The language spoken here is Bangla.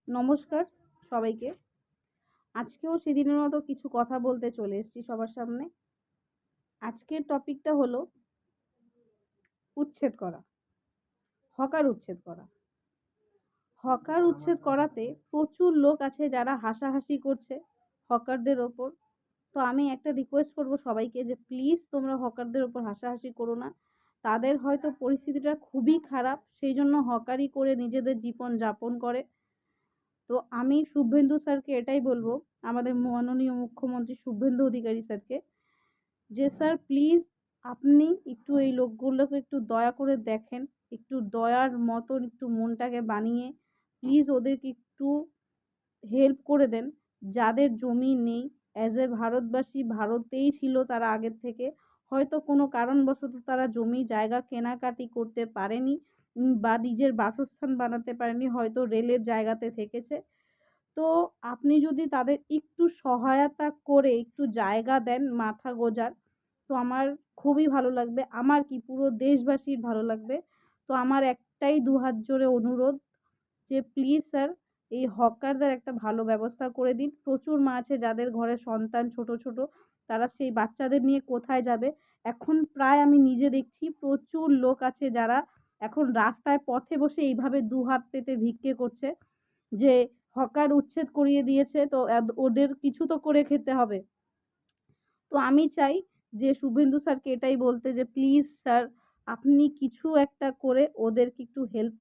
নমস্কার সবাইকে। আজকেও সেদিনের মতো কিছু কথা বলতে চলে এসেছি সবার সামনে। আজকের টপিকটা হলো উচ্ছেদ করা, হকার উচ্ছেদ করা। হকার উচ্ছেদ করাতে প্রচুর লোক আছে যারা হাসাহাসি করছে হকারদের ওপর। তো আমি একটা রিকোয়েস্ট করব সবাইকে যে প্লিজ তোমরা হকারদের ওপর হাসাহাসি করো না। তাদের হয়তো পরিস্থিতিটা খুবই খারাপ, সেই জন্য হকারি করে নিজেদের জীবন যাপন করে। তো আমি শুভেন্দু স্যারকে এটাই বলবো, আমাদের মাননীয় মুখ্যমন্ত্রী শুভেন্দু অধিকারী স্যারকে, যে স্যার প্লিজ আপনি একটু এই লোকগুলোকে একটু দয়া করে দেখেন, একটু দয়ার মতন একটু মনটাকে বানিয়ে প্লিজ ওদেরকে একটু হেল্প করে দেন। যাদের জমি নেই, অ্যাজ এ ভারতবাসী, ভারতেই ছিল তারা আগের থেকে, হয়তো কোনো কারণবশত তারা জমি জায়গা কেনাকাটি করতে পারেনি বা নিজের বাসস্থান বানাতে পারেনি, হয়তো রেলের জায়গাতে থেকেছে। তো আপনি যদি তাদের একটু সহায়তা করে একটু জায়গা দেন মাথা গোঁজার, তো আমার খুবই ভালো লাগবে। আমার কি পুরো দেশবাসীর ভালো লাগবে। তো আমার একটাই দুহাত জোড়ে অনুরোধ যে প্লিজ স্যার এই হকারদের একটা ভালো ব্যবস্থা করে দিন। প্রচুর মা আছে যাদের ঘরে সন্তান ছোট ছোট, তারা সেই বাচ্চাদের নিয়ে কোথায় যাবে। এখন প্রায় আমি নিজে দেখছি প্রচুর লোক আছে যারা এখন রাস্তায় পথে বসে এইভাবে দুহাত পেতে ভিক্ষে করছে যে হকার উচ্ছেদ করিয়ে দিয়েছে, তো ওদের কিছু তো করে খেতে হবে। তো আমি চাই যে শুভেন্দু স্যারকে এটাই বলতে যে প্লিজ স্যার আপনি কিছু একটা করে ওদেরকে একটু হেল্প